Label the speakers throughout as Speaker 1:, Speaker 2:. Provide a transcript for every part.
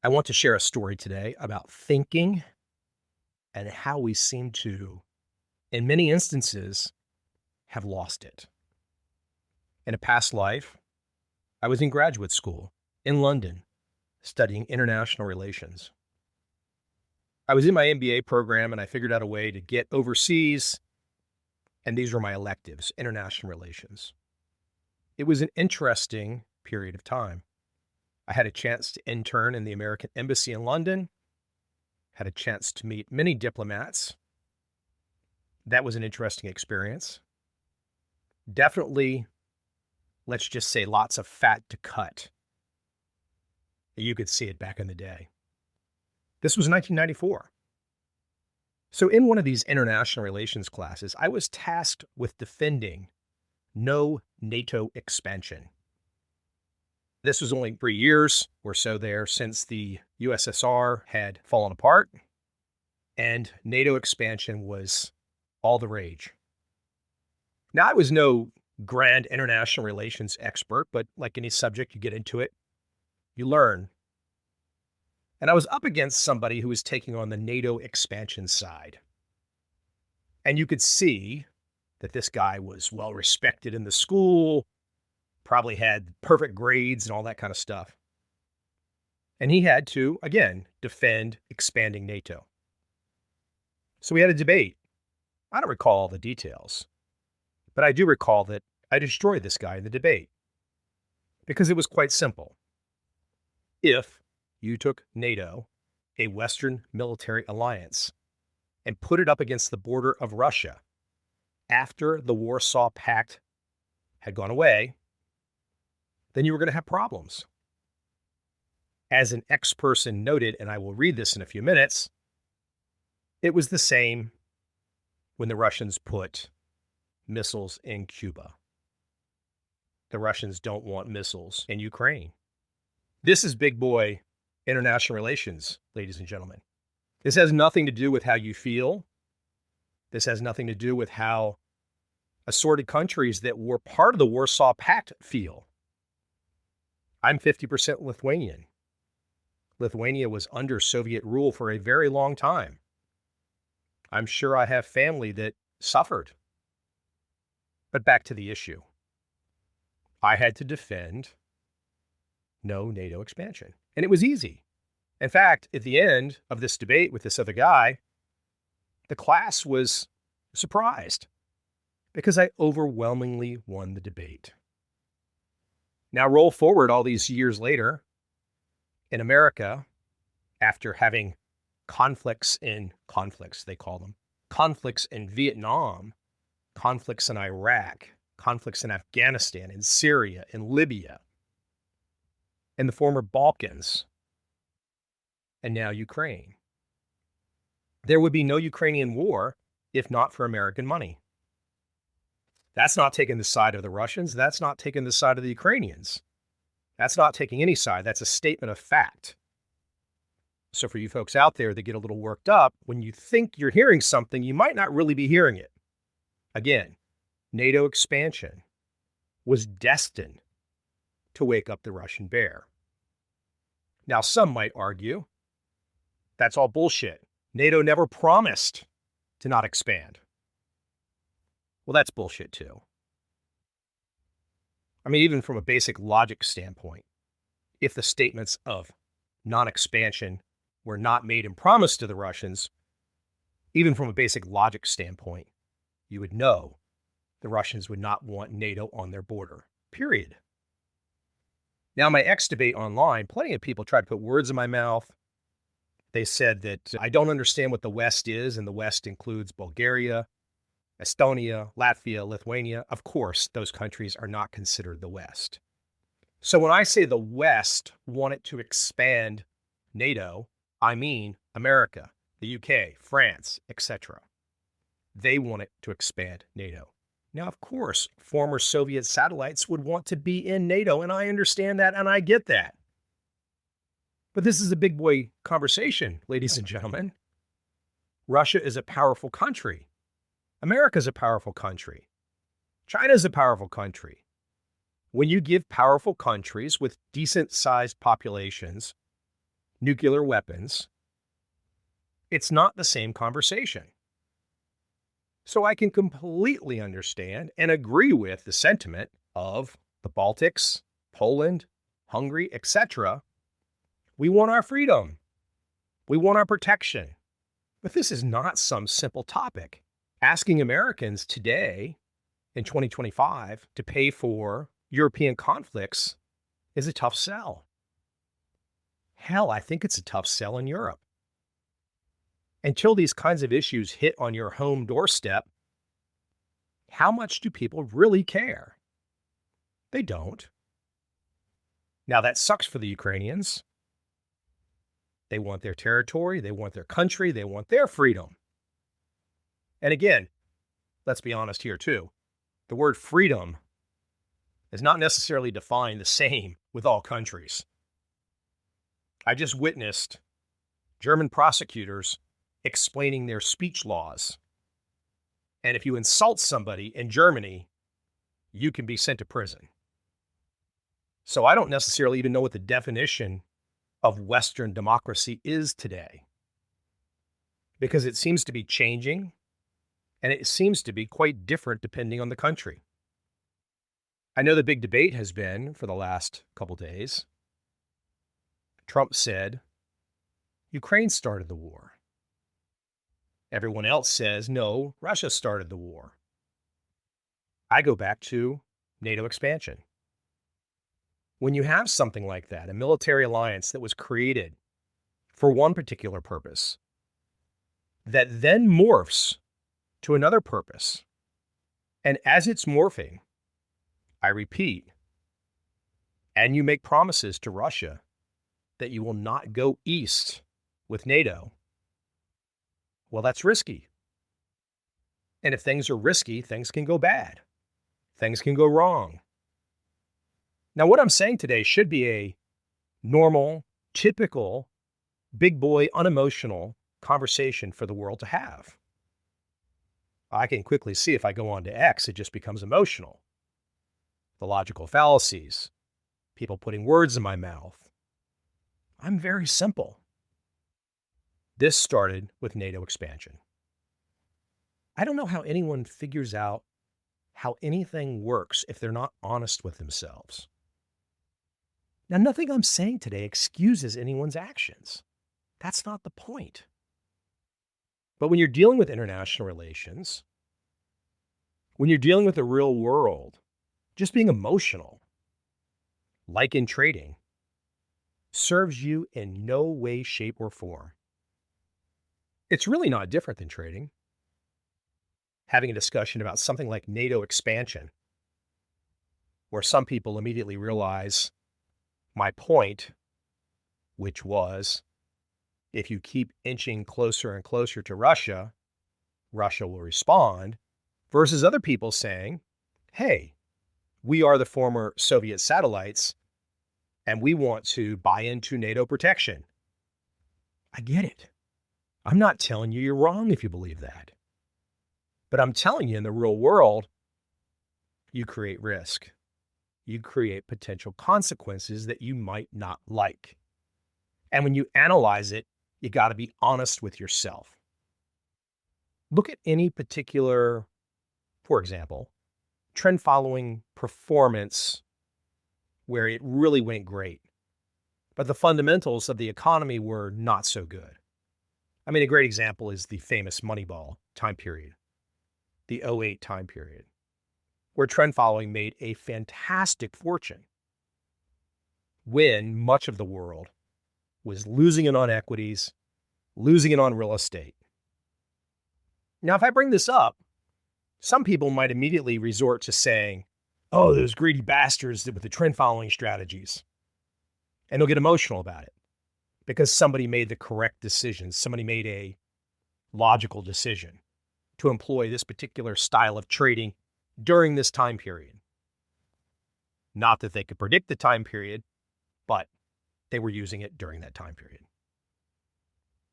Speaker 1: I want to share a story today about thinking and how we seem to, in many instances, have lost it. In a past life, I was in graduate school in London studying international relations. I was in my MBA program and I figured out a way to get overseas, and these were my electives, international relations. It was an interesting period of time. I had a chance to intern in the American Embassy in London, had a chance to meet many diplomats. That was an interesting experience. Definitely, let's just say lots of fat to cut. You could see it back in the day. This was 1994. So in one of these international relations classes, I was tasked with defending no NATO expansion. This was only 3 years or so there since the USSR had fallen apart, and NATO expansion was all the rage. Now, I was no grand international relations expert, but like any subject, you get into it, you learn. And I was up against somebody who was taking on the NATO expansion side. And you could see that this guy was well respected in the school, probably had perfect grades and all that kind of stuff. And he had to, again, defend expanding NATO. So we had a debate. I don't recall all the details, but I do recall that I destroyed this guy in the debate because it was quite simple. If you took NATO, a Western military alliance, and put it up against the border of Russia after the Warsaw Pact had gone away, then you were going to have problems. As an ex-person noted, and I will read this in a few minutes, it was the same when the Russians put missiles in Cuba. The Russians don't want missiles in Ukraine. This is big boy international relations, ladies and gentlemen. This has nothing to do with how you feel. This has nothing to do with how assorted countries that were part of the Warsaw Pact feel. I'm 50% Lithuanian. Lithuania was under Soviet rule for a very long time. I'm sure I have family that suffered. But back to the issue. I had to defend no NATO expansion. And it was easy. In fact, at the end of this debate with this other guy, the class was surprised because I overwhelmingly won the debate. Now roll forward all these years later, in America, after having conflicts, they call them, conflicts in Vietnam, conflicts in Iraq, conflicts in Afghanistan, in Syria, in Libya, in the former Balkans, and now Ukraine. There would be no Ukrainian war if not for American money. That's not taking the side of the Russians. That's not taking the side of the Ukrainians. That's not taking any side. That's a statement of fact. So for you folks out there that get a little worked up, when you think you're hearing something, you might not really be hearing it. Again, NATO expansion was destined to wake up the Russian bear. Now, some might argue that's all bullshit. NATO never promised to not expand. Well, that's bullshit too. I mean, even from a basic logic standpoint, if the statements of non-expansion were not made and promised to the Russians, even from a basic logic standpoint, you would know the Russians would not want NATO on their border, period. Now, my ex debate online, plenty of people tried to put words in my mouth. They said that I don't understand what the West is, and the West includes Bulgaria, Estonia, Latvia, Lithuania. Of course, those countries are not considered the West. So when I say the West wanted to expand NATO, I mean America, the UK, France, etc. They wanted to expand NATO. Now, of course, former Soviet satellites would want to be in NATO, and I understand that, and I get that. But this is a big boy conversation, ladies and gentlemen. Russia is a powerful country. America is a powerful country. China is a powerful country. When you give powerful countries with decent-sized populations nuclear weapons, it's not the same conversation. So I can completely understand and agree with the sentiment of the Baltics, Poland, Hungary, etc. We want our freedom. We want our protection. But this is not some simple topic. Asking Americans today in 2025 to pay for European conflicts is a tough sell. Hell, I think it's a tough sell in Europe. Until these kinds of issues hit on your home doorstep, how much do people really care? They don't. Now, that sucks for the Ukrainians. They want their territory, they want their country, they want their freedom. And again, let's be honest here too. The word freedom is not necessarily defined the same with all countries. I just witnessed German prosecutors explaining their speech laws. And if you insult somebody in Germany, you can be sent to prison. So I don't necessarily even know what the definition of Western democracy is today, because it seems to be changing, and it seems to be quite different depending on the country. I know the big debate has been for the last couple days. Trump said, Ukraine started the war. Everyone else says, no, Russia started the war. I go back to NATO expansion. When you have something like that, a military alliance that was created for one particular purpose, that then morphs to another purpose, and as it's morphing, I repeat, and you make promises to Russia that you will not go east with NATO, well, that's risky. And if things are risky, things can go bad. Things can go wrong. Now, what I'm saying today should be a normal, typical, big boy, unemotional conversation for the world to have. I can quickly see if I go on to X, it just becomes emotional. The logical fallacies, people putting words in my mouth. I'm very simple. This started with NATO expansion. I don't know how anyone figures out how anything works if they're not honest with themselves. Now, nothing I'm saying today excuses anyone's actions. That's not the point. But when you're dealing with international relations, when you're dealing with the real world, just being emotional, like in trading, serves you in no way, shape, or form. It's really not different than trading. Having a discussion about something like NATO expansion, where some people immediately realize my point, which was, if you keep inching closer and closer to Russia, Russia will respond, versus other people saying, hey, we are the former Soviet satellites, and we want to buy into NATO protection. I get it. I'm not telling you you're wrong if you believe that. But I'm telling you, in the real world, you create risk. You create potential consequences that you might not like. And when you analyze it, you got to be honest with yourself. Look at any particular, for example, trend following performance where it really went great, but the fundamentals of the economy were not so good. I mean, a great example is the famous Moneyball time period, the '08 time period, where trend following made a fantastic fortune when much of the world was losing it on equities, losing it on real estate. Now, if I bring this up, some people might immediately resort to saying, oh, those greedy bastards with the trend following strategies. And they'll get emotional about it because somebody made the correct decision. Somebody made a logical decision to employ this particular style of trading during this time period. Not that they could predict the time period, but they were using it during that time period.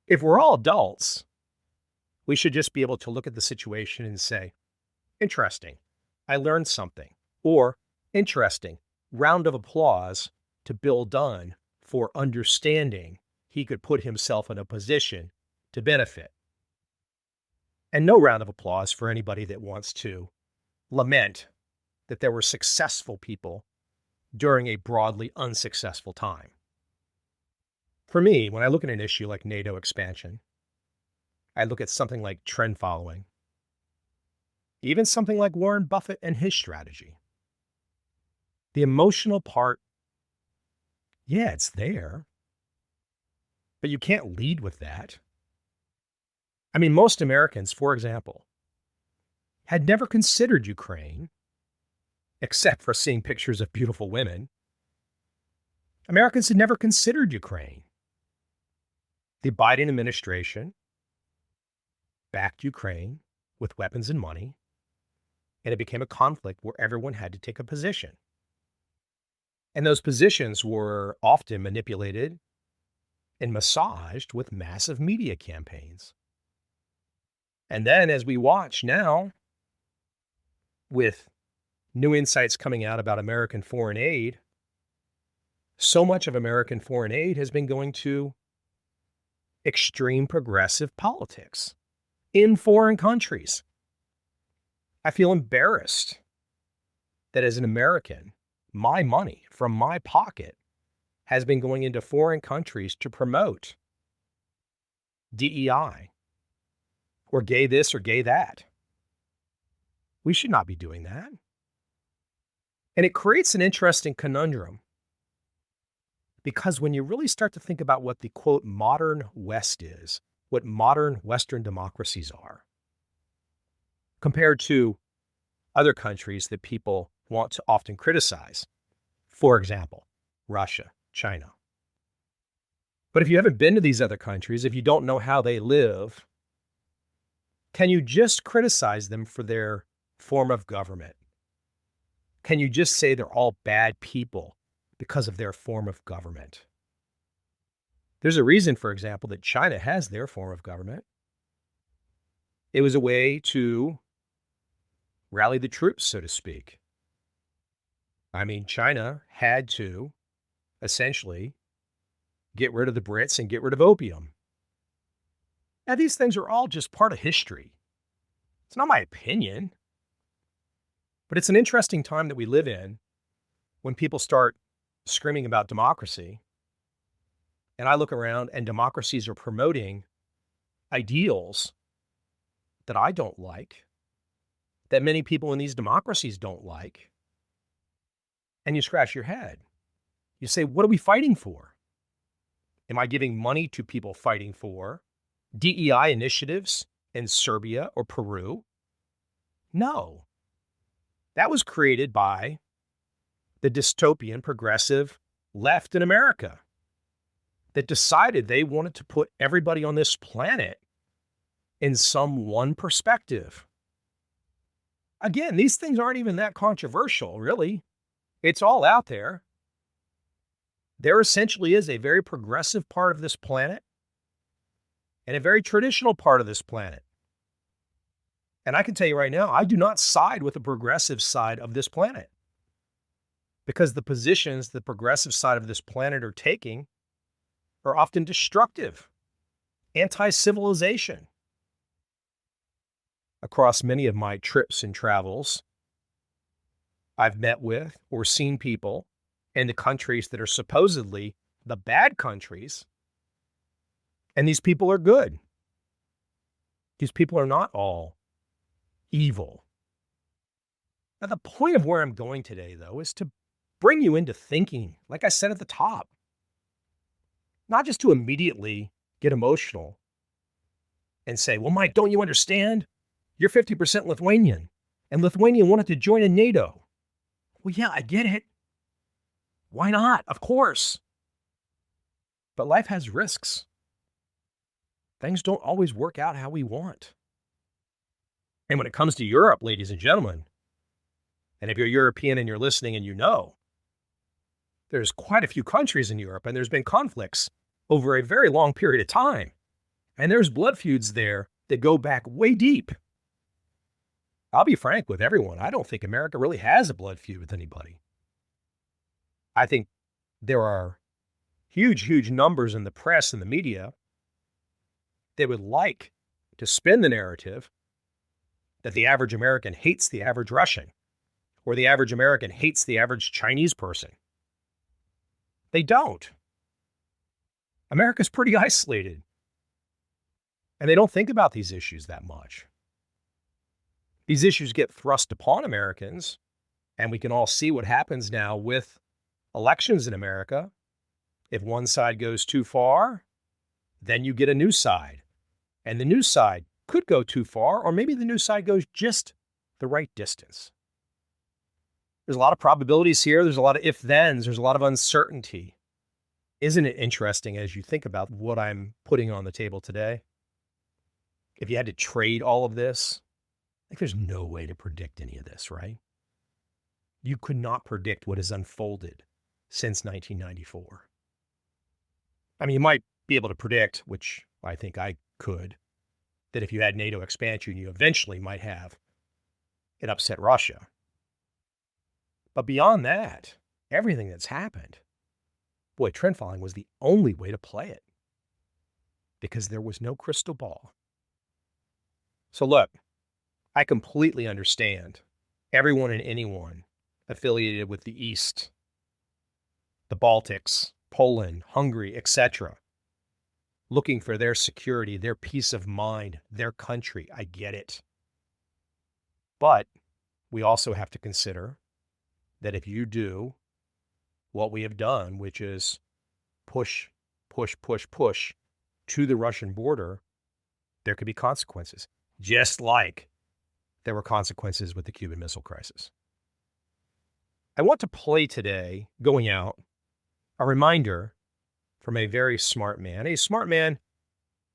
Speaker 1: If we're all adults, we should just be able to look at the situation and say, interesting, I learned something. Or, interesting, round of applause to Bill Dunn for understanding he could put himself in a position to benefit. And no round of applause for anybody that wants to lament that there were successful people during a broadly unsuccessful time. For me, when I look at an issue like NATO expansion, I look at something like trend following, even something like Warren Buffett and his strategy. The emotional part, yeah, it's there, but you can't lead with that. I mean, most Americans, for example, had never considered Ukraine, except for seeing pictures of beautiful women. Americans had never considered Ukraine. The Biden administration backed Ukraine with weapons and money, and it became a conflict where everyone had to take a position. And those positions were often manipulated and massaged with massive media campaigns. And then as we watch now, with new insights coming out about American foreign aid, so much of American foreign aid has been going to extreme progressive politics in foreign countries. I feel embarrassed that as an American, my money from my pocket has been going into foreign countries to promote DEI or gay this or gay that. We should not be doing that. And it creates an interesting conundrum because when you really start to think about what the quote modern West is, what modern Western democracies are, compared to other countries that people want to often criticize, for example, Russia, China. But if you haven't been to these other countries, if you don't know how they live, can you just criticize them for their form of government? Can you just say they're all bad people because of their form of government? There's a reason, for example, that China has their form of government. It was a way to rally the troops, so to speak. I mean, China had to essentially get rid of the Brits and get rid of opium. Now, these things are all just part of history. It's not my opinion. But it's an interesting time that we live in when people start screaming about democracy. And I look around and democracies are promoting ideals that I don't like, that many people in these democracies don't like. And you scratch your head. You say, what are we fighting for? Am I giving money to people fighting for DEI initiatives in Serbia or Peru? No. That was created by the dystopian progressive left in America that decided they wanted to put everybody on this planet in some one perspective. Again, these things aren't even that controversial, really. It's all out there. There essentially is a very progressive part of this planet and a very traditional part of this planet. And I can tell you right now, I do not side with the progressive side of this planet because the positions the progressive side of this planet are taking are often destructive, anti-civilization. Across many of my trips and travels, I've met with or seen people in the countries that are supposedly the bad countries, and these people are good. These people are not all evil. Now, the point of where I'm going today, though, is to bring you into thinking, like I said at the top, not just to immediately get emotional and say, well, Mike, don't you understand? You're 50% Lithuanian, and Lithuania wanted to join in NATO. Well, yeah, I get it. Why not? Of course. But life has risks. Things don't always work out how we want. And when it comes to Europe, ladies and gentlemen, and if you're European and you're listening and you know, there's quite a few countries in Europe and there's been conflicts over a very long period of time. And there's blood feuds there that go back way deep. I'll be frank with everyone. I don't think America really has a blood feud with anybody. I think there are huge numbers in the press and the media, they would like to spin the narrative that the average American hates the average Russian, or the average American hates the average Chinese person. They don't. America's pretty isolated. And they don't think about these issues that much. These issues get thrust upon Americans, and we can all see what happens now with elections in America. If one side goes too far, then you get a new side. And the new side could go too far, or maybe the new side goes just the right distance. There's a lot of probabilities here. There's a lot of if-thens. There's a lot of uncertainty. Isn't it interesting as you think about what I'm putting on the table today? If you had to trade all of this, like there's no way to predict any of this, right? You could not predict what has unfolded since 1994. I mean, you might be able to predict, which I think I could, that if you had NATO expansion, you eventually might have it upset Russia. But beyond that, everything that's happened, boy, trend following was the only way to play it because there was no crystal ball. So look, I completely understand everyone and anyone affiliated with the East, the Baltics, Poland, Hungary, etc., looking for their security, their peace of mind, their country. I get it. But we also have to consider that if you do what we have done, which is push to the Russian border, there could be consequences, just like there were consequences with the Cuban Missile Crisis. I want to play today, going out, a reminder from a very smart man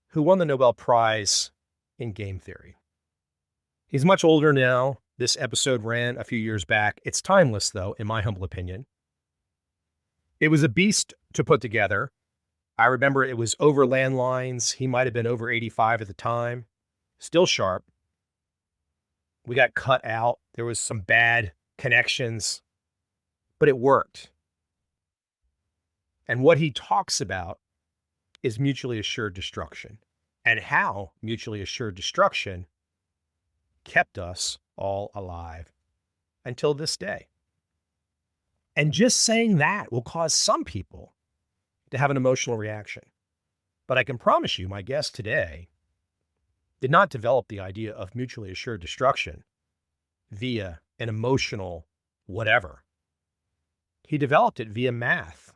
Speaker 1: who won the Nobel Prize in game theory. He's much older now. This episode ran a few years back. It's timeless, though, in my humble opinion. It was a beast to put together. I remember it was over landlines. He might have been over 85 at the time. Still sharp. We got cut out. There was some bad connections, but it worked. And what he talks about is mutually assured destruction, and how mutually assured destruction kept us all alive until this day. And just saying that will cause some people to have an emotional reaction. But I can promise you, my guest today did not develop the idea of mutually assured destruction via an emotional whatever. He developed it via math.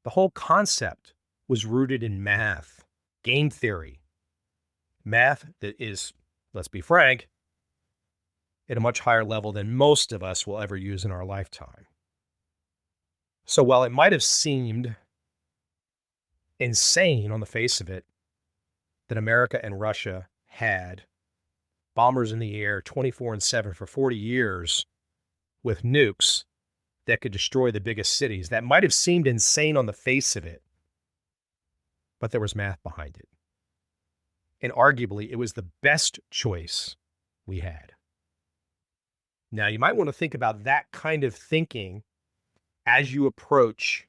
Speaker 1: The whole concept was rooted in math, game theory, math that is, let's be frank, at a much higher level than most of us will ever use in our lifetime. So while it might have seemed insane on the face of it that America and Russia had bombers in the air 24/7 for 40 years with nukes that could destroy the biggest cities, that might have seemed insane on the face of it, but there was math behind it. And arguably, it was the best choice we had. Now, you might want to think about that kind of thinking as you approach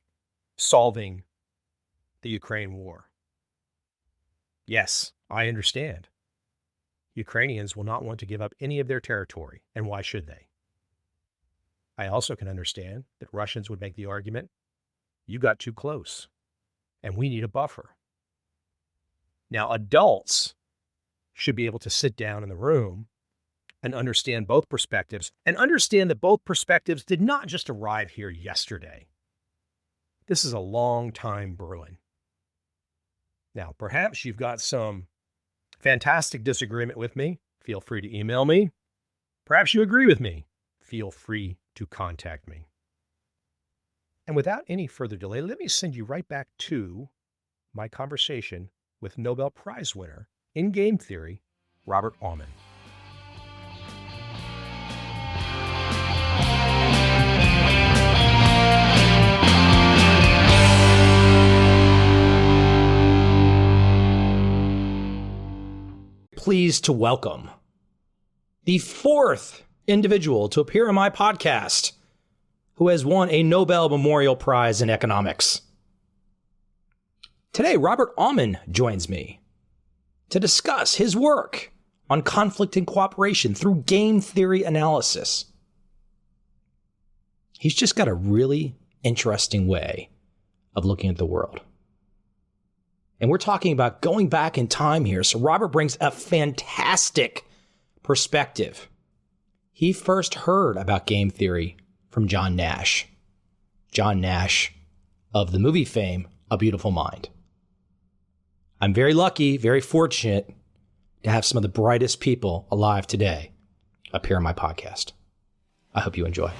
Speaker 1: solving the Ukraine war. Yes, I understand. Ukrainians will not want to give up any of their territory, and why should they? I also can understand that Russians would make the argument, you got too close, and we need a buffer. Now, adults should be able to sit down in the room and understand both perspectives, and understand that both perspectives did not just arrive here yesterday. This is a long time brewing. Now, perhaps you've got some fantastic disagreement with me. Feel free to email me. Perhaps you agree with me. Feel free to contact me. And without any further delay, let me send you right back to my conversation with Nobel Prize winner in game theory, Robert Aumann. Pleased to welcome the fourth individual to appear on my podcast who has won a Nobel Memorial Prize in economics.
Speaker 2: Today, Robert Aumann joins me to discuss his work on conflict and cooperation through game theory analysis. He's just got a really interesting way of looking at the world. And we're talking about going back in time here. So Robert brings a fantastic perspective. He first heard about game theory from John Nash. John Nash of the movie fame, A Beautiful Mind. I'm very lucky, very fortunate to have some of the brightest people alive today appear on my podcast. I hope you enjoy.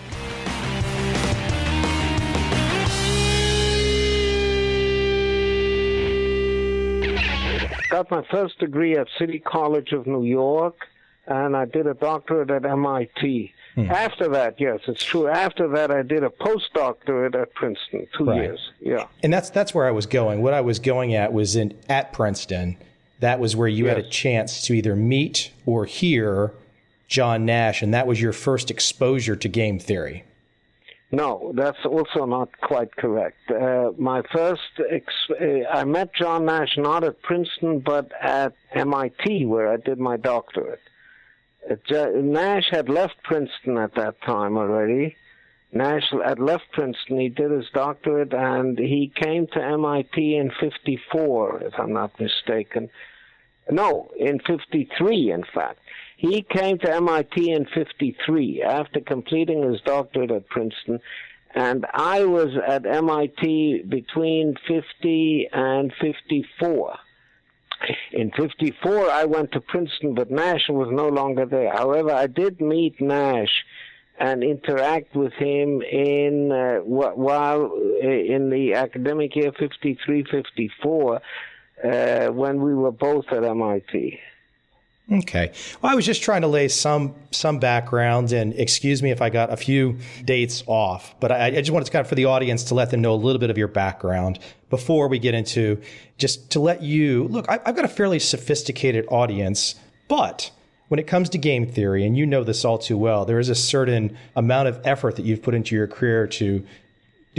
Speaker 3: Got my first degree at City College of New York, and I did a doctorate at MIT. After that, yes, it's true. After that, I did a postdoctorate at Princeton, 2 years. Yeah.
Speaker 2: And that's where I was going. What I was going at was at Princeton. That was where you had a chance to either meet or hear John Nash, and that was your first exposure to game theory.
Speaker 3: No, that's also not quite correct. My first, I met John Nash not at Princeton, but at MIT, where I did my doctorate. Nash had left Princeton at that time already. Nash had left Princeton, he did his doctorate, and he came to MIT in 54, if I'm not mistaken. No, in 53, in fact. He came to MIT in 53 after completing his doctorate at Princeton, and I was at MIT between 50 and 54. In 54, I went to Princeton, but Nash was no longer there. However, I did meet Nash and interact with him while in the academic year 53-54, when we were both at MIT.
Speaker 2: Okay. Well, I was just trying to lay some background, and excuse me if I got a few dates off, but I just wanted to kind of for the audience to let them know a little bit of your background before we get into just to let you look. I've got a fairly sophisticated audience, but when it comes to game theory, and you know this all too well, there is a certain amount of effort that you've put into your career to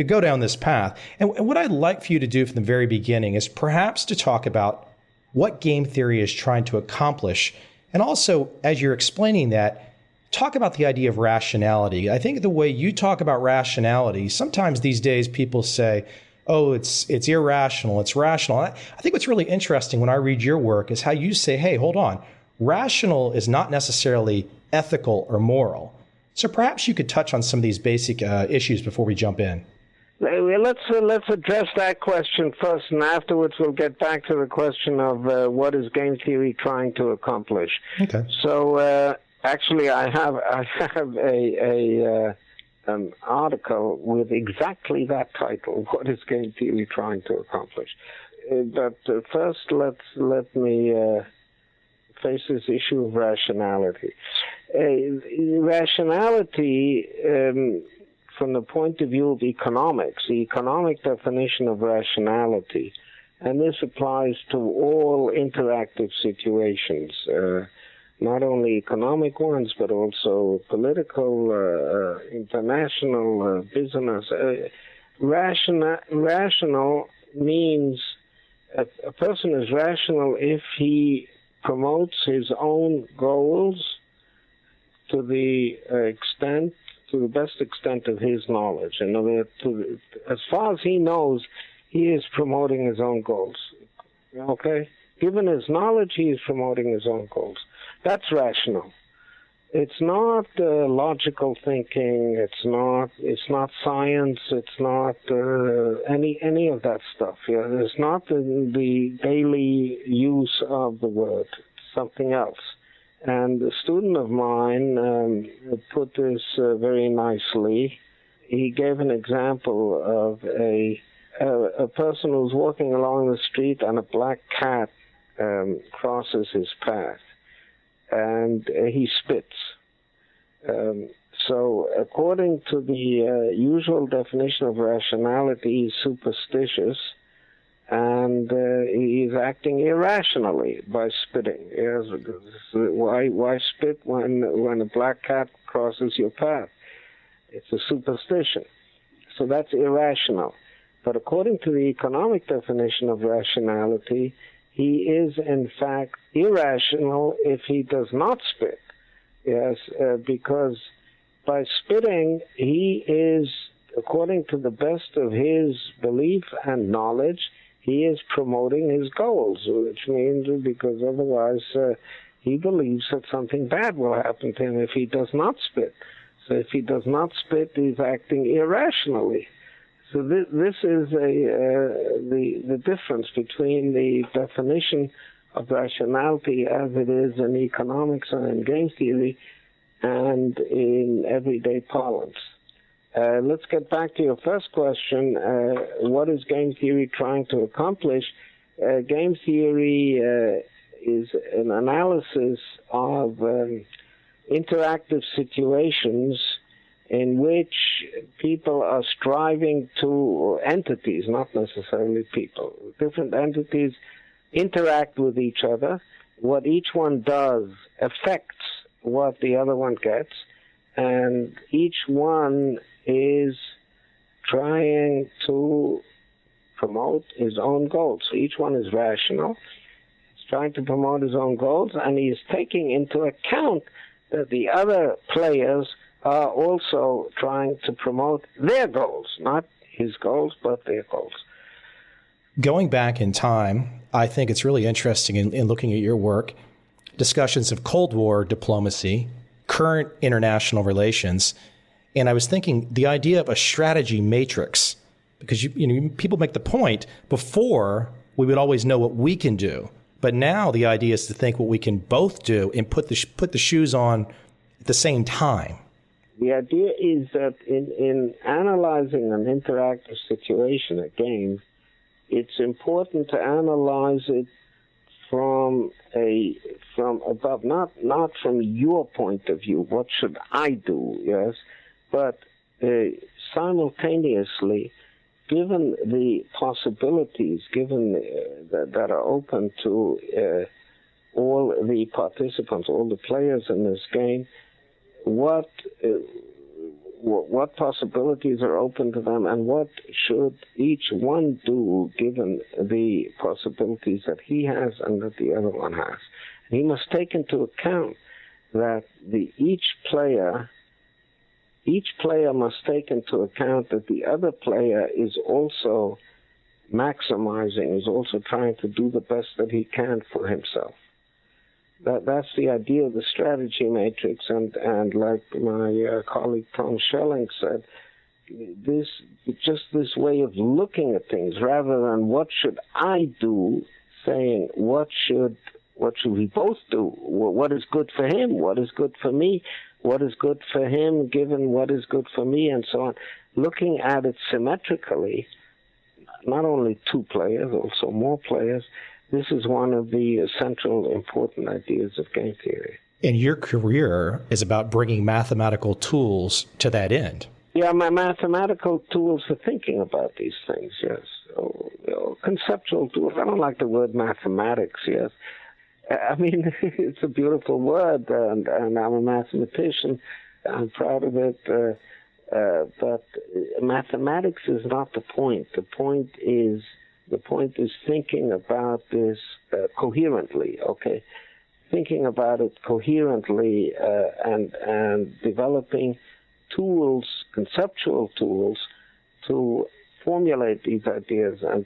Speaker 2: go down this path. And what I'd like for you to do from the very beginning is perhaps to talk about what game theory is trying to accomplish. And also, as you're explaining that, talk about the idea of rationality. I think the way you talk about rationality, sometimes these days people say, oh, it's irrational, it's rational. I think what's really interesting when I read your work is how you say, hey, hold on, rational is not necessarily ethical or moral. So perhaps you could touch on some of these basic issues before we jump in.
Speaker 3: Let's address that question first, and afterwards we'll get back to the question of what is game theory trying to accomplish.
Speaker 2: Okay.
Speaker 3: So actually, I have an article with exactly that title: "What is game theory trying to accomplish?" But first, let me face this issue of rationality. Rationality. From the point of view of economics, the economic definition of rationality, and this applies to all interactive situations, not only economic ones, but also political, international, business. Rational means a person is rational if he promotes his own goals to the best extent of his knowledge. In other words, as far as he knows, he is promoting his own goals. Okay? Given his knowledge, he is promoting his own goals. That's rational. It's not logical thinking. It's not science. It's not any of that stuff. Yeah? It's not the daily use of the word. It's something else. And a student of mine put this very nicely. He gave an example of a person who's walking along the street and a black cat crosses his path, and he spits. So according to the usual definition of rationality, he's superstitious, and he is acting irrationally by spitting. Yes, why spit when a black cat crosses your path? It's a superstition. So that's irrational. But according to the economic definition of rationality, he is in fact irrational if he does not spit. Yes, because by spitting, he is, according to the best of his belief and knowledge, he is promoting his goals, which means because otherwise he believes that something bad will happen to him if he does not spit. So if he does not spit, he's acting irrationally. So this is the difference between the definition of rationality as it is in economics and in game theory and in everyday parlance. Let's get back to your first question. What is game theory trying to accomplish? Game theory is an analysis of interactive situations in which people are striving to, entities, not necessarily people, different entities interact with each other. What each one does affects what the other one gets, and each one is trying to promote his own goals. So each one is rational. He's trying to promote his own goals, and he is taking into account that the other players are also trying to promote their goals, not his goals, but their goals.
Speaker 2: Going back in time, I think it's really interesting in looking at your work, discussions of Cold War diplomacy, current international relations, and I was thinking the idea of a strategy matrix, because people make the point before we would always know what we can do, but now the idea is to think what we can both do and put the shoes on at the same time.
Speaker 3: The idea is that in analyzing an interactive situation, a game, it's important to analyze it from above, not from your point of view. What should I do? Yes, but simultaneously, given the possibilities, given that are open to all the participants, all the players in this game, what possibilities are open to them, and what should each one do given the possibilities that he has and that the other one has. He must take into account that each player must take into account that the other player is also maximizing, is also trying to do the best that he can for himself. That's the idea of the strategy matrix, and like my colleague Tom Schelling said, this way of looking at things rather than what should I do, saying what should we both do? What is good for him? What is good for me? What is good for him given what is good for me, and so on. Looking at it symmetrically, not only two players, also more players. This is one of the central important ideas of game theory.
Speaker 2: And your career is about bringing mathematical tools to that end.
Speaker 3: Yeah, my mathematical tools for thinking about these things, yes. Conceptual tools. I don't like the word mathematics, yes. I mean, it's a beautiful word, and I'm a mathematician. I'm proud of it. But mathematics is not the point. The point is thinking about this coherently, okay? Thinking about it coherently and developing tools, conceptual tools, to formulate these ideas and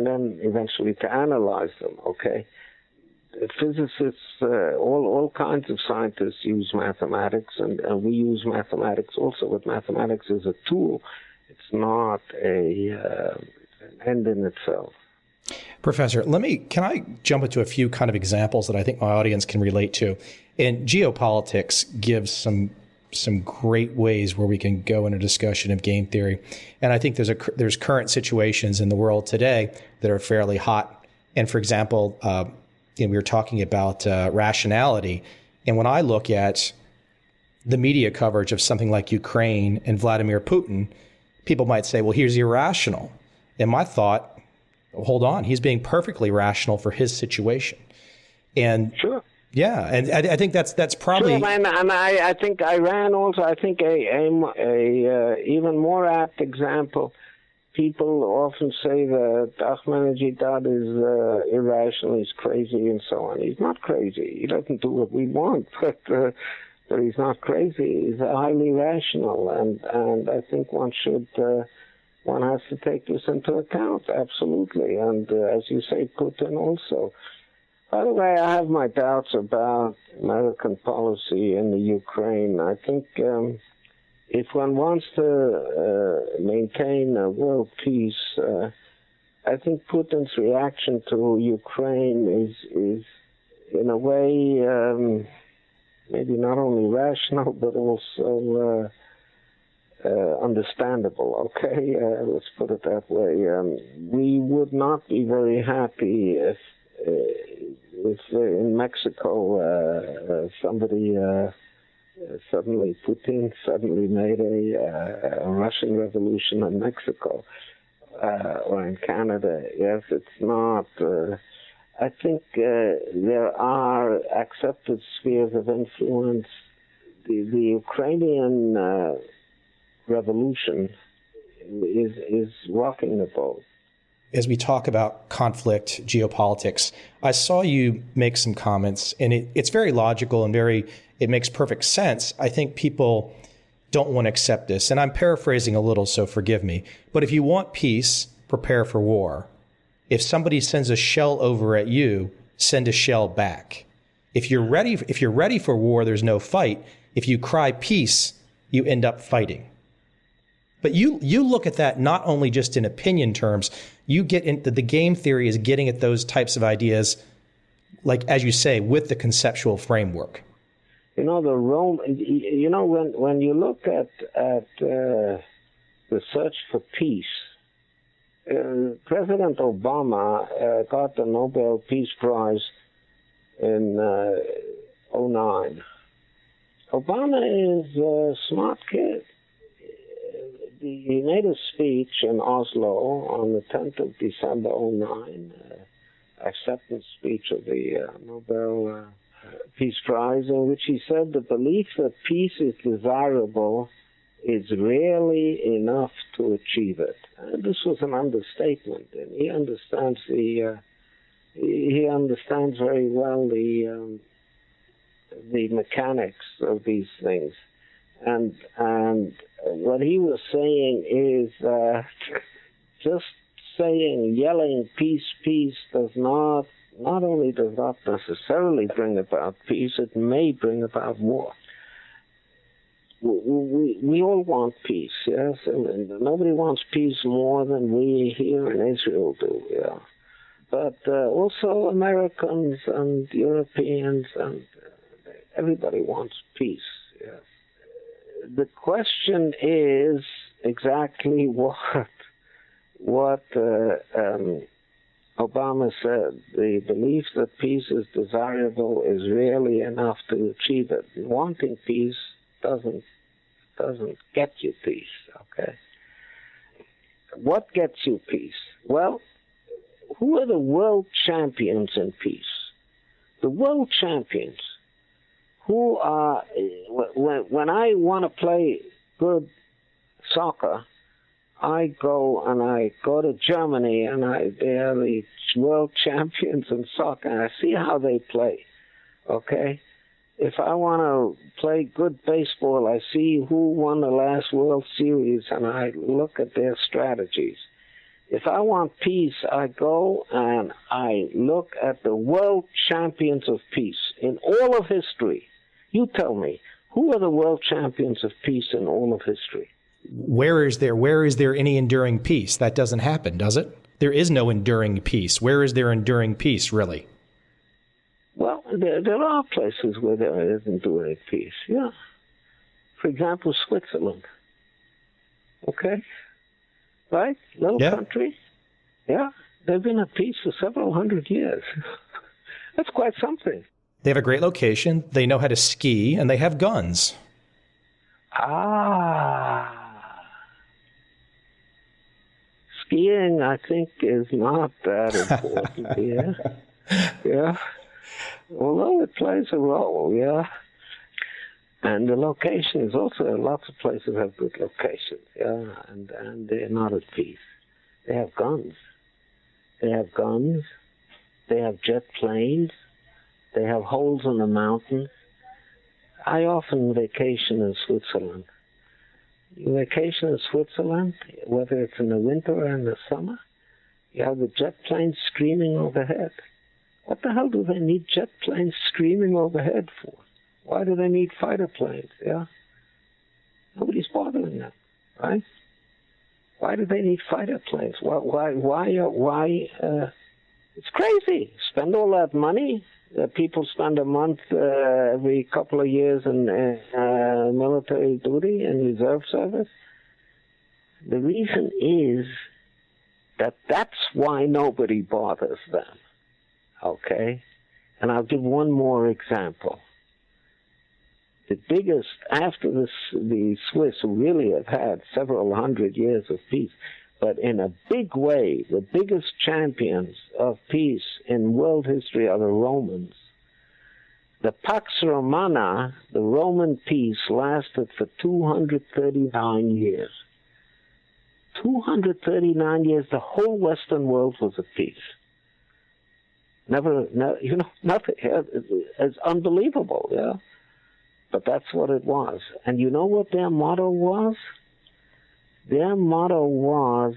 Speaker 3: then eventually to analyze them, okay? Physicists, all kinds of scientists use mathematics, and we use mathematics also, but mathematics is a tool. It's not an end in itself.
Speaker 2: Professor, can I jump into a few kind of examples that I think my audience can relate to? And geopolitics gives some great ways where we can go in a discussion of game theory. And I think there's current situations in the world today that are fairly hot. And for example, we were talking about rationality. And when I look at the media coverage of something like Ukraine and Vladimir Putin, people might say, well, he's irrational. And my thought, hold on, he's being perfectly rational for his situation. And
Speaker 3: sure.
Speaker 2: Yeah, and I think that's probably
Speaker 3: Sure, and I think Iran also. I think a even more apt example. People often say that Ahmadinejad is irrational, he's crazy, and so on. He's not crazy. He doesn't do what we want, but he's not crazy. He's highly rational, and I think one has to take this into account, absolutely. And as you say, Putin also. By the way, I have my doubts about American policy in the Ukraine. I think if one wants to maintain a world peace, I think Putin's reaction to Ukraine is in a way, maybe not only rational, but also understandable, okay? Let's put it that way. We would not be very happy if in Mexico somebody Putin suddenly made a Russian revolution in Mexico or in Canada. Yes, it's not. I think there are accepted spheres of influence. The Ukrainian revolution is rocking the boat.
Speaker 2: As we talk about conflict, geopolitics, I saw you make some comments, and it's very logical and it makes perfect sense. I think people don't want to accept this, and I'm paraphrasing a little, so forgive me. But if you want peace, prepare for war. If somebody sends a shell over at you, send a shell back. If you're ready for war, there's no fight. If you cry peace, you end up fighting. But you look at that not only just in opinion terms, you get into the game theory is getting at those types of ideas, like, as you say, with the conceptual framework.
Speaker 3: You know, when you look at the search for peace, President Obama got the Nobel Peace Prize in '09. Obama is a smart kid. He made a speech in Oslo on the 10th of December '09, acceptance speech of the Nobel Peace Prize, in which he said the belief that peace is desirable is rarely enough to achieve it. And this was an understatement, and he understands very well the mechanics of these things, and what he was saying is just yelling peace, peace does not only does not necessarily bring about peace, it may bring about war. We all want peace, yes, and nobody wants peace more than we here in Israel do, yeah. But also Americans and Europeans and everybody wants peace, yes. The question is exactly what Obama said. The belief that peace is desirable is rarely enough to achieve it. Wanting peace doesn't get you peace, okay? What gets you peace? Well, who are the world champions in peace? The world champions who are, when I want to play good soccer, I go to Germany, and they are the world champions in soccer, and I see how they play, okay? If I want to play good baseball, I see who won the last World Series, and I look at their strategies. If I want peace, I go and I look at the world champions of peace in all of history. You tell me, who are the world champions of peace in all of history?
Speaker 2: Where is there any enduring peace? That doesn't happen, does it? There is no enduring peace. Where is there enduring peace, really?
Speaker 3: Well, there are places where there is enduring peace, yeah. For example, Switzerland. Okay? Right? Little country. Yeah. They've been at peace for several hundred years. That's quite something.
Speaker 2: They have a great location. They know how to ski, and they have guns.
Speaker 3: Skiing, I think, is not that important here. Yeah. Although it plays a role, yeah. And the location is also, lots of places have good locations, yeah, and they're not at peace. They have guns. They have guns. They have jet planes. They have holes in the mountains. I often vacation in Switzerland. You vacation in Switzerland, whether it's in the winter or in the summer, you have the jet planes screaming overhead. What the hell do they need jet planes screaming overhead for? Why do they need fighter planes, yeah? Nobody's bothering them, right? Why do they need fighter planes? It's crazy. Spend all that money. People spend a month every couple of years in military duty and reserve service. The reason is that that's why nobody bothers them, okay? And I'll give one more example. The biggest, after the Swiss really have had several hundred years of peace, but in a big way, the biggest champions of peace in world history are the Romans. The Pax Romana, the Roman peace, lasted for 239 years. 239 years, the whole Western world was at peace. Nothing. It's unbelievable, yeah? But that's what it was. And you know what their motto was? Their motto was,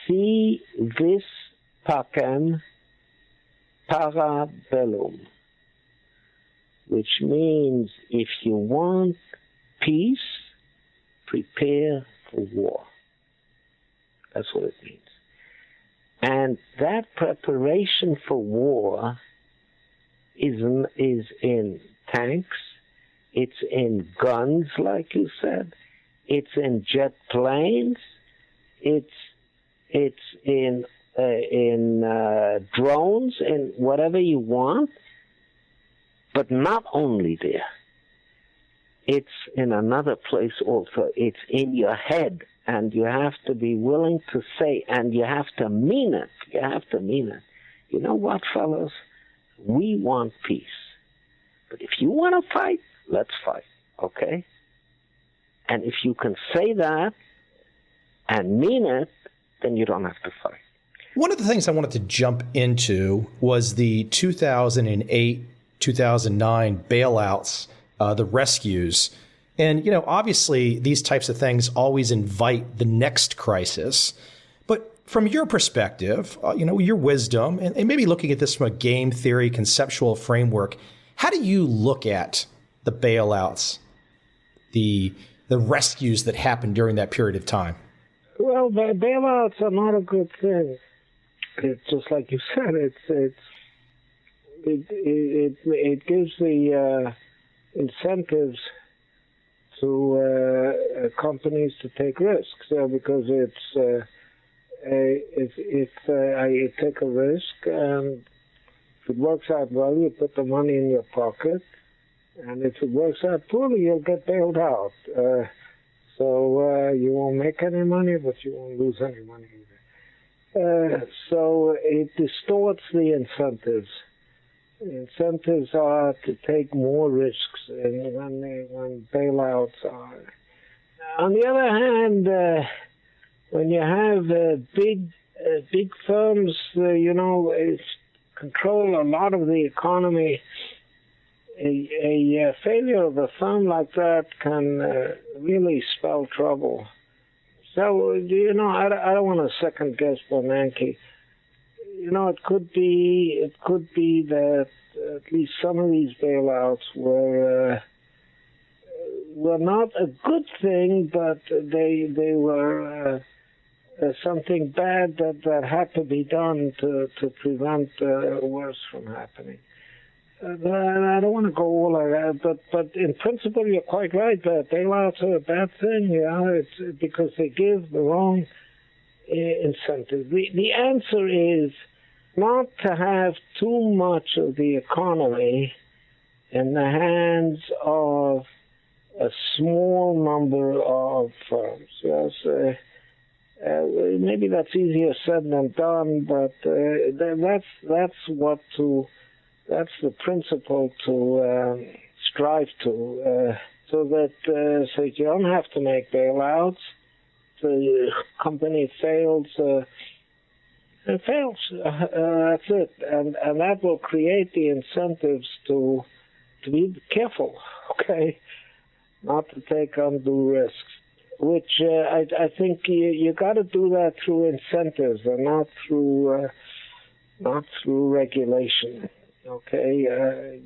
Speaker 3: si vis pacem para bellum, which means if you want peace, prepare for war. That's what it means. And that preparation for war is in tanks, it's in guns, like you said, it's in jet planes, it's in drones, and whatever you want. But not only there, it's in another place also. It's in your head, and you have to be willing to say, and you have to mean it. You have to mean it. You know what, fellows? We want peace. But if you want to fight, let's fight, okay? And if you can say that and mean it, then you don't have to fight.
Speaker 2: One of the things I wanted to jump into was the 2008, 2009 bailouts, the rescues. And, obviously these types of things always invite the next crisis. But from your perspective, your wisdom, and maybe looking at this from a game theory conceptual framework, how do you look at the bailouts, the rescues that happened during that period of time?
Speaker 3: Well, bailouts are not a good thing. It's just like you said. It gives the incentives to companies to take risks because it's if you take a risk and if it works out well, you put the money in your pocket. And if it works out poorly, you'll get bailed out. So you won't make any money, but you won't lose any money either. So it distorts the incentives. The incentives are to take more risks when bailouts are. On the other hand, when you have big firms, control a lot of the economy, a failure of a firm like that can really spell trouble. So, I don't want to second guess Bernanke. It could be that at least some of these bailouts were not a good thing, but they were something bad that had to be done to prevent worse from happening. I don't want to go all like that, but in principle, you're quite right that bailouts are a bad thing. It's because they give the wrong incentive. The answer is not to have too much of the economy in the hands of a small number of firms. Yes, maybe that's easier said than done, but that's what to That's the principle to strive to, so that so you don't have to make bailouts. The company fails. It fails. That's it, and that will create the incentives to be careful. Okay, not to take undue risks. Which I think you got to do that through incentives and not through regulation. Okay,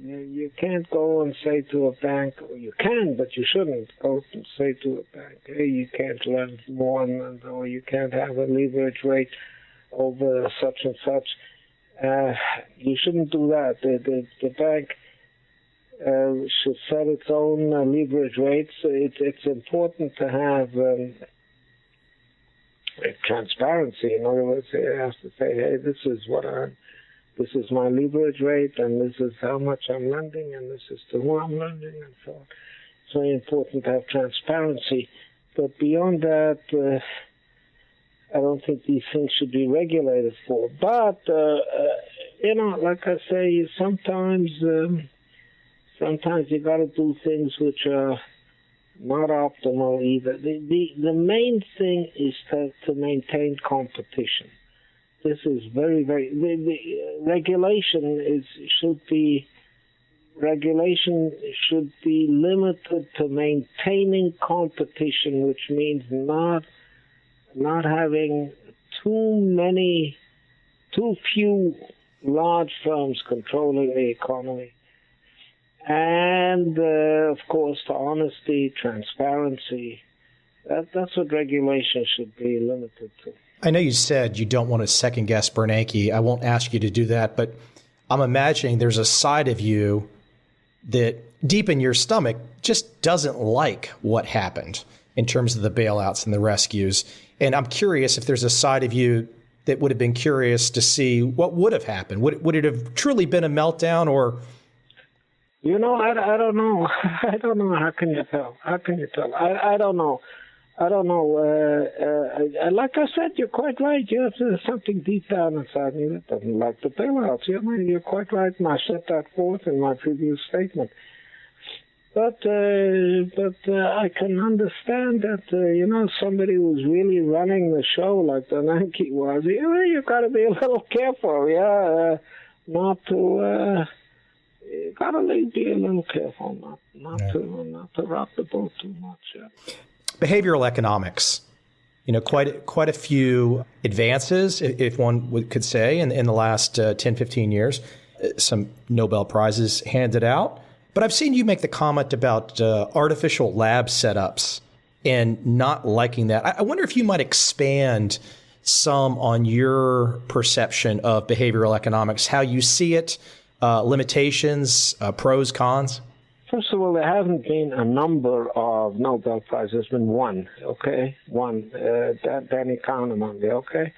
Speaker 3: you can't go and say to a bank, or you can, but you shouldn't go and say to a bank, hey, you can't lend more, or you can't have a leverage rate over such and such. You shouldn't do that. The bank should set its own leverage rates. It's important to have transparency. In other words, it has to say, hey, this is my leverage rate, and this is how much I'm lending, and this is to who I'm lending, and so on. It's very important to have transparency. But beyond that, I don't think these things should be regulated for. But, like I say, sometimes you got to do things which are not optimal either. The main thing is to maintain competition. This is very, very. The regulation should be limited to maintaining competition, which means not having too few large firms controlling the economy. And, of course, to honesty, transparency. That's what regulation should be limited to.
Speaker 2: I know you said you don't want to second-guess Bernanke. I won't ask you to do that, but I'm imagining there's a side of you that deep in your stomach just doesn't like what happened in terms of the bailouts and the rescues. And I'm curious if there's a side of you that would have been curious to see what would have happened. Would it have truly been a meltdown, or...
Speaker 3: I don't know. I don't know. How can you tell? I don't know. Like I said, you're quite right. There's something deep down inside me that doesn't like the bailouts. You're quite right, and I set that forth in my previous statement. But I can understand that, somebody who's really running the show like Bernanke was, you've got to be a little careful, not to... You gotta be a little careful, not to rock the boat too much. Yeah.
Speaker 2: Behavioral economics, quite a few advances, if one could say, in the last 10, 15 years. Some Nobel Prizes handed out. But I've seen you make the comment about artificial lab setups and not liking that. I wonder if you might expand some on your perception of behavioral economics, how you see it, limitations, pros, cons?
Speaker 3: First of all, there haven't been a number of Nobel Prizes. There's been one, okay? One, Danny Kahneman, okay?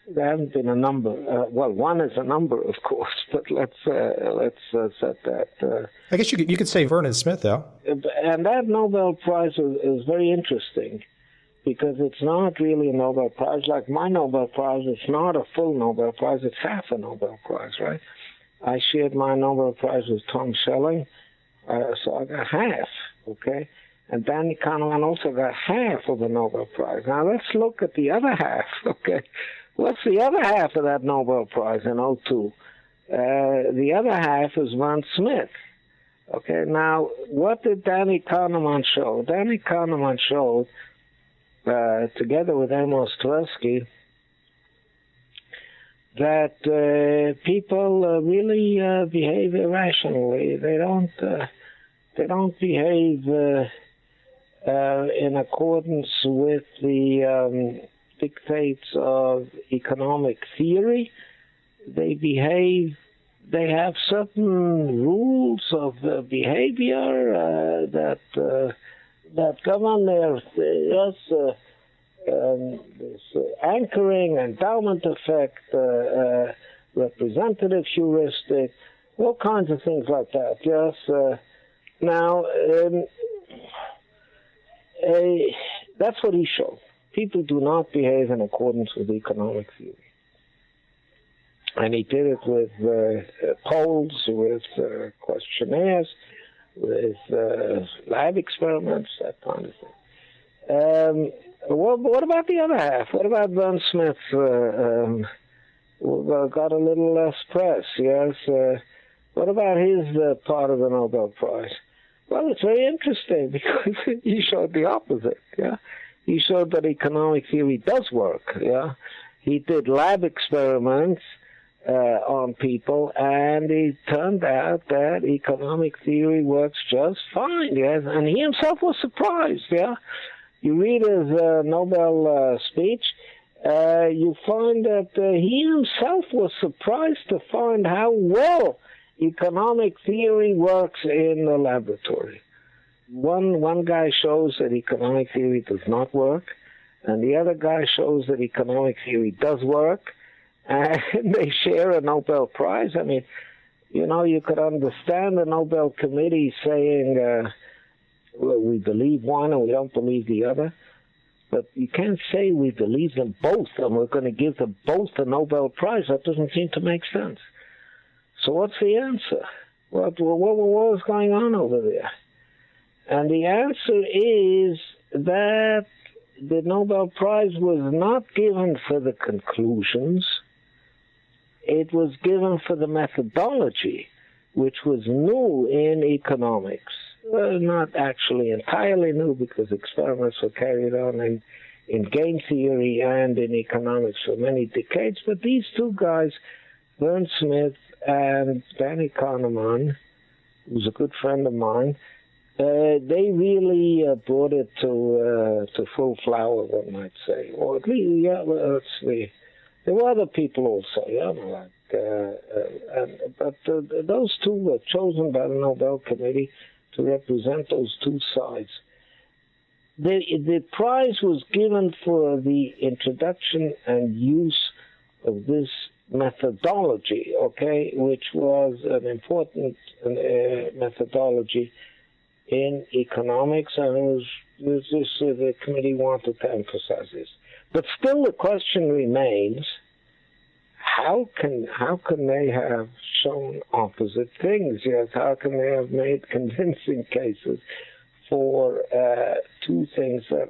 Speaker 3: There haven't been a number. One is a number, of course, but let's set that.
Speaker 2: I guess you could say Vernon Smith, though.
Speaker 3: And that Nobel Prize is very interesting because it's not really a Nobel Prize. Like my Nobel Prize, it's not a full Nobel Prize. It's half a Nobel Prize, right? I shared my Nobel Prize with Tom Schelling, so I got half, okay? And Danny Kahneman also got half of the Nobel Prize. Now let's look at the other half, okay? What's the other half of that Nobel Prize in '02? The other half is Von Smith. Okay, now what did Danny Kahneman show? Danny Kahneman showed, together with Amos Tversky, that people really behave irrationally. They don't behave in accordance with the dictates of economic theory. They have certain rules of behavior that govern their this anchoring, endowment effect, representative heuristic, all kinds of things like that. Yes. That's what he showed. People do not behave in accordance with economic theory. And he did it with polls, with questionnaires, with lab experiments, that kind of thing. What about the other half? What about Vern Smith? Got a little less press, yes. What about his part of the Nobel Prize? Well, it's very interesting because he showed the opposite, yeah. He showed that economic theory does work, yeah. He did lab experiments on people, and it turned out that economic theory works just fine, yes. And he himself was surprised, yeah. You read his Nobel speech, you find that he himself was surprised to find how well economic theory works in the laboratory. One guy shows that economic theory does not work, and the other guy shows that economic theory does work, and they share a Nobel Prize. I mean, you know, you could understand the Nobel Committee saying, well, we believe one and we don't believe the other, but you can't say we believe them both and we're going to give them both a Nobel Prize. That doesn't seem to make sense. So what's the answer? What was going on over there? And the answer is that the Nobel Prize was not given for the conclusions. It was given for the methodology, which was new in economics. Not actually entirely new, because experiments were carried on in game theory and in economics for many decades. But these two guys, Vern Smith and Danny Kahneman, who's a good friend of mine, they really brought it to full flower, one might say. Or at least, yeah, well, let's see. There were other people also, yeah, but those two were chosen by the Nobel Committee to represent those two sides. The prize was given for the introduction and use of this methodology, okay, which was an important methodology in economics, and the committee wanted to emphasize this. But still, the question remains: how can they have shown opposite things? Yes, how can they have made convincing cases for two things that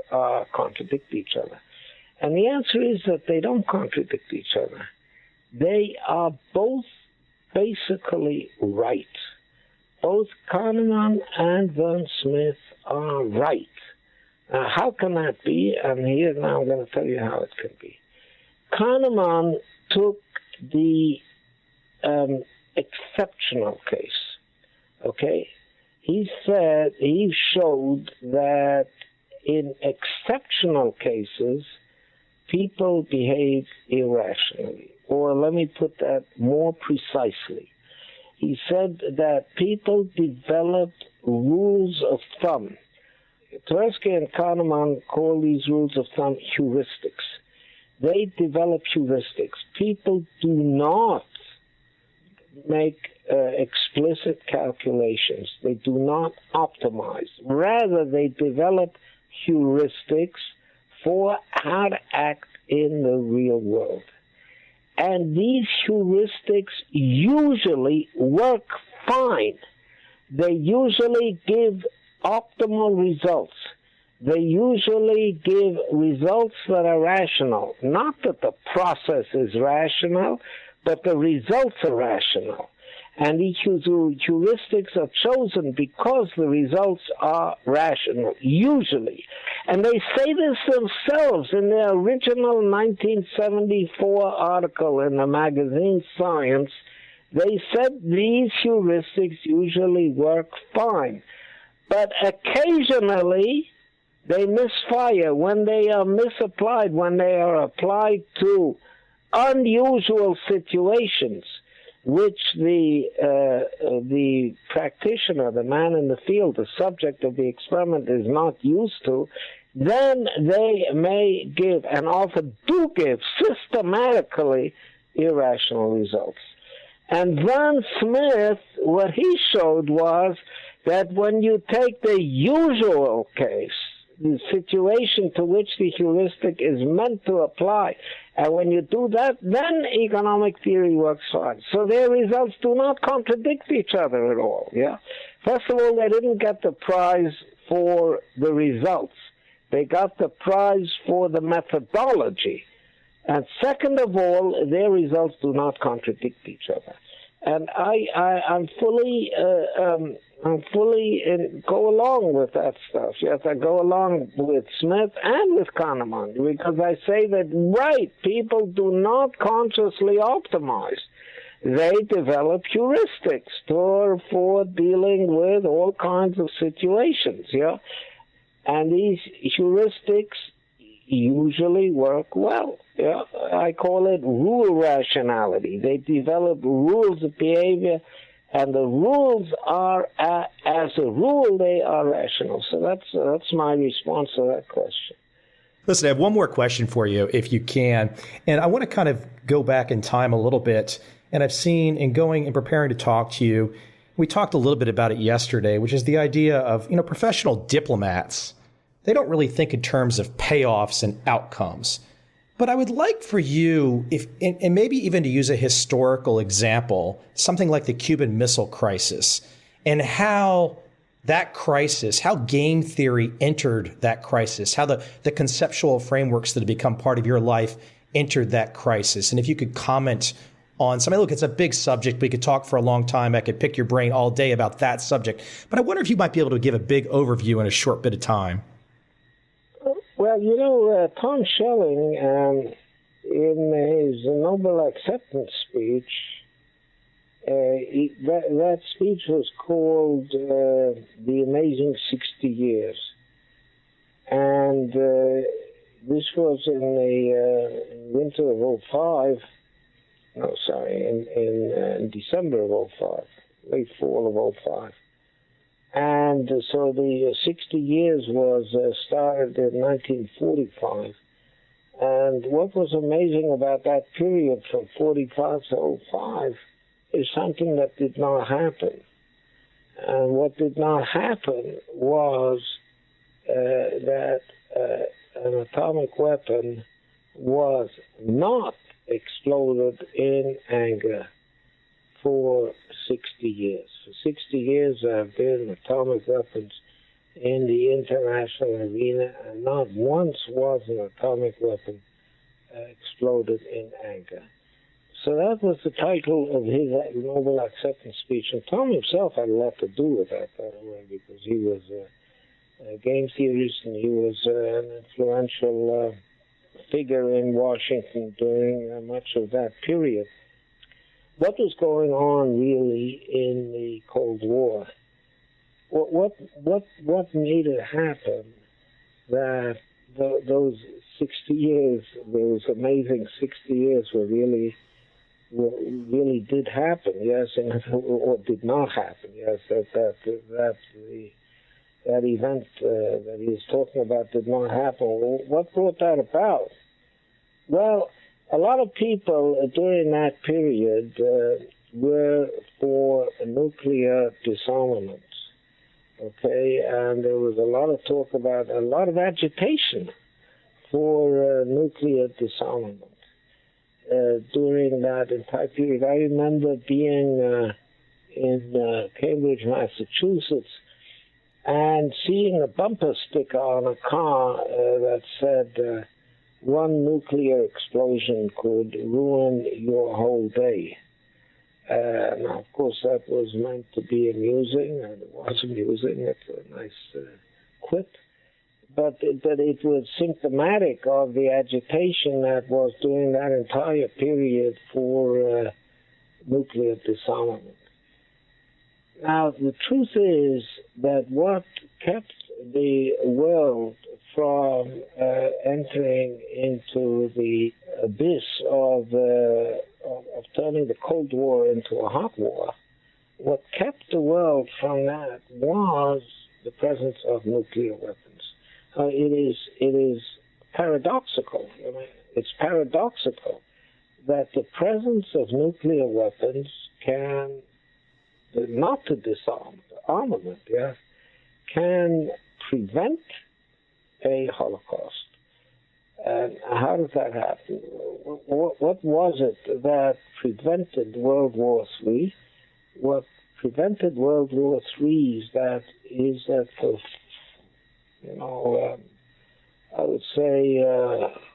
Speaker 3: contradict each other? And the answer is that they don't contradict each other. They are both basically right. Both Kahneman and Vern Smith are right. How can that be? And here now I'm going to tell you how it can be. Kahneman took the exceptional case, okay? He showed that in exceptional cases, people behave irrationally. Or let me put that more precisely. He said that people developed rules of thumb. Tversky and Kahneman call these rules of thumb heuristics. They develop heuristics. People do not make explicit calculations. They do not optimize. Rather, they develop heuristics for how to act in the real world. And these heuristics usually work fine. They usually give optimal results. They usually give results that are rational. Not that the process is rational, but the results are rational. And these heuristics are chosen because the results are rational, usually. And they say this themselves in their original 1974 article in the magazine Science. They said these heuristics usually work fine. But occasionally, they misfire when they are misapplied, when they are applied to unusual situations, which the practitioner, the man in the field, the subject of the experiment is not used to, then they may give, and often do give, systematically irrational results. And Vern Smith, what he showed was that when you take the usual case, the situation to which the heuristic is meant to apply, And when you do that, then economic theory works fine. So their results do not contradict each other at all. Yeah. First of all, they didn't get the prize for the results. They got the prize for the methodology. And second of all, their results do not contradict each other. And I'm fully go along with that stuff. Yes, I go along with Smith and with Kahneman, because I say that, right, people do not consciously optimize. They develop heuristics for dealing with all kinds of situations, yeah? And these heuristics usually work well. Yeah, I call it rule rationality. They develop rules of behavior, and the rules are, as a rule, they are rational. So that's my response to that question.
Speaker 2: Listen, I have one more question for you, if you can. And I want to kind of go back in time a little bit. And I've seen, in going and preparing to talk to you, we talked a little bit about it yesterday, which is the idea of, professional diplomats. They don't really think in terms of payoffs and outcomes. But I would like for you, and maybe even to use a historical example, something like the Cuban Missile Crisis, and how that crisis, how game theory entered that crisis, how the conceptual frameworks that have become part of your life entered that crisis. And if you could comment on something, look, it's a big subject. We could talk for a long time. I could pick your brain all day about that subject. But I wonder if you might be able to give a big overview in a short bit of time.
Speaker 3: Well, Tom Schelling, in his Nobel acceptance speech, that speech was called The Amazing 60 Years. And this was in the winter of in December of 05, late fall of 05. And so the 60 years was started in 1945. And what was amazing about that period from 45 to 05 is something that did not happen. And what did not happen was that an atomic weapon was not exploded in anger for 60 years. For 60 years there have been atomic weapons in the international arena, and not once was an atomic weapon exploded in anger. So that was the title of his Nobel acceptance speech. And Tom himself had a lot to do with that, by the way, because he was a game theorist and he was an influential figure in Washington during much of that period. What was going on really in the Cold War? What made it happen that those 60 years, those amazing 60 years, really did happen? Yes, or did not happen? Yes, that event that he was talking about did not happen. What brought that about? Well, a lot of people during that period were for nuclear disarmament, okay? And there was a lot of talk about, a lot of agitation for nuclear disarmament during that entire period. I remember being in Cambridge, Massachusetts, and seeing a bumper sticker on a car that said, one nuclear explosion could ruin your whole day. Now, of course, that was meant to be amusing, and it was amusing. It's a nice quip. But it was symptomatic of the agitation that was during that entire period for nuclear disarmament. Now, the truth is that what kept the world from entering into the abyss of turning the Cold War into a hot war, what kept the world from that was the presence of nuclear weapons. It is paradoxical. I mean, it's paradoxical that the presence of nuclear weapons can, not to disarm, armament, can prevent a Holocaust And how did that happen? What was it that prevented World War III? What prevented World War III is that for, I would say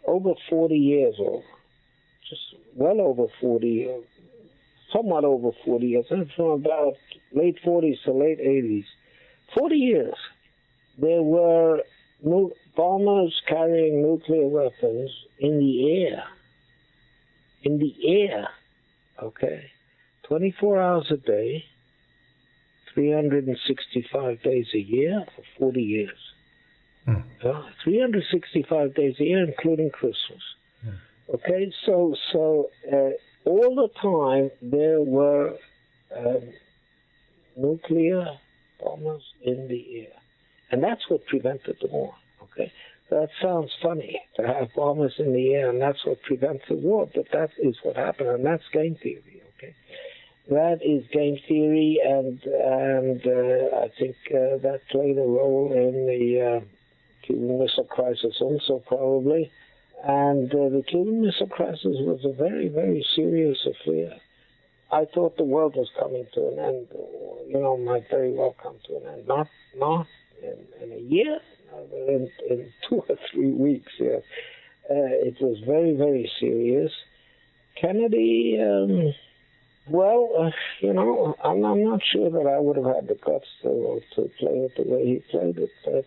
Speaker 3: over 40 years, or just well over 40, somewhat over 40 years, from about late 40s to late 80s, 40 years, there were bombers carrying nuclear weapons in the air. In the air, okay? 24 hours a day, 365 days a year for 40 years. 365 days a year, including Christmas. Okay, so all the time there were nuclear bombers in the air. And that's what prevented the war, okay? That sounds funny, to have bombers in the air, and that's what prevents the war, but that is what happened, and that's game theory, okay? That is game theory, and I think that played a role in the Cuban Missile Crisis also, probably. And the Cuban Missile Crisis was a very, very serious affair. I thought the world was coming to an end, might very well come to an end. Not in a year, in 2 or 3 weeks. Yeah. It was very, very serious. Kennedy, I'm not sure that I would have had the guts to play it the way he played it, but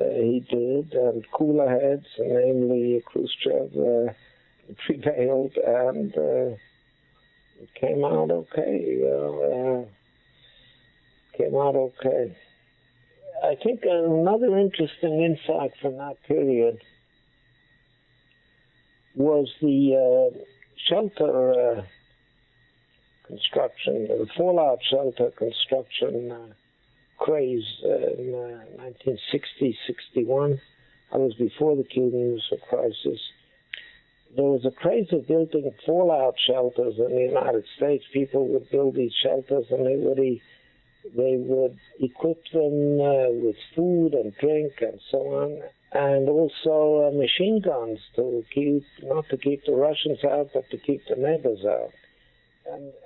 Speaker 3: he did, and cooler heads, namely Khrushchev, prevailed, and it came out okay. Came out okay. I think another interesting insight from that period was the shelter construction, the fallout shelter construction craze in 1960-61. I was before the Cuban Missile Crisis. There was a craze of building fallout shelters in the United States. People would build these shelters, and they would equip them with food and drink and so on, and also machine guns not to keep the Russians out, but to keep the neighbors out.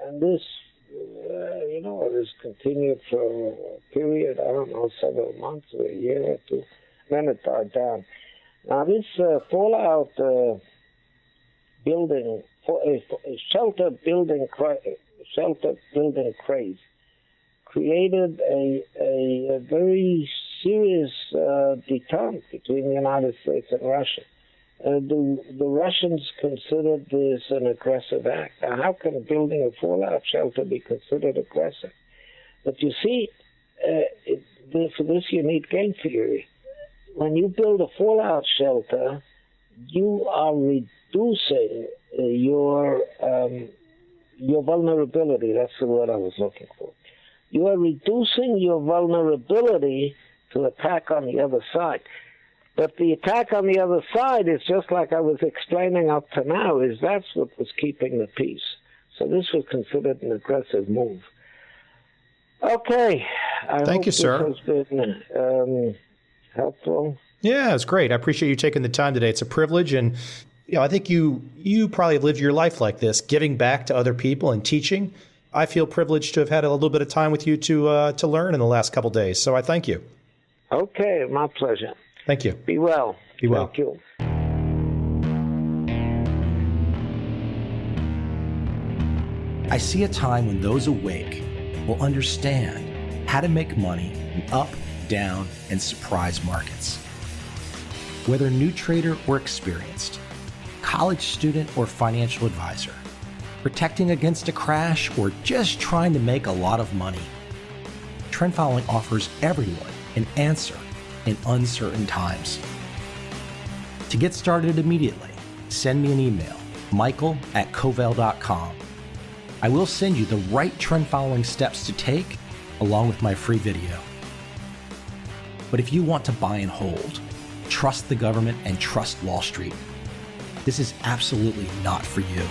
Speaker 3: And this, it has continued for a period, I don't know, several months or a year or two. Then it died down. Now this fallout building, shelter building craze created a very serious detente between the United States and Russia. The Russians considered this an aggressive act. Now, how can building a fallout shelter be considered aggressive? But you see, for this you need game theory. When you build a fallout shelter, you are reducing your vulnerability. That's the word I was looking for. You are reducing your vulnerability to attack on the other side. But the attack on the other side is just like I was explaining up to now, that's what was keeping the peace. So this was considered an aggressive move. Okay.
Speaker 2: Thank you, sir.
Speaker 3: This has been helpful.
Speaker 2: Yeah, it's great. I appreciate you taking the time today. It's a privilege. And I think you probably lived your life like this, giving back to other people and teaching. I feel privileged to have had a little bit of time with you to learn in the last couple of days. So I thank you.
Speaker 3: Okay, my pleasure.
Speaker 2: Thank you.
Speaker 3: Be well.
Speaker 2: Be well.
Speaker 3: Thank you.
Speaker 4: I see a time when those awake will understand how to make money in up, down, and surprise markets. Whether new trader or experienced, college student or financial advisor, protecting against a crash or just trying to make a lot of money, Trend Following offers everyone an answer in uncertain times. To get started immediately, send me an email, michael@covel.com. I will send you the right trend following steps to take along with my free video. But if you want to buy and hold, trust the government and trust Wall Street, this is absolutely not for you.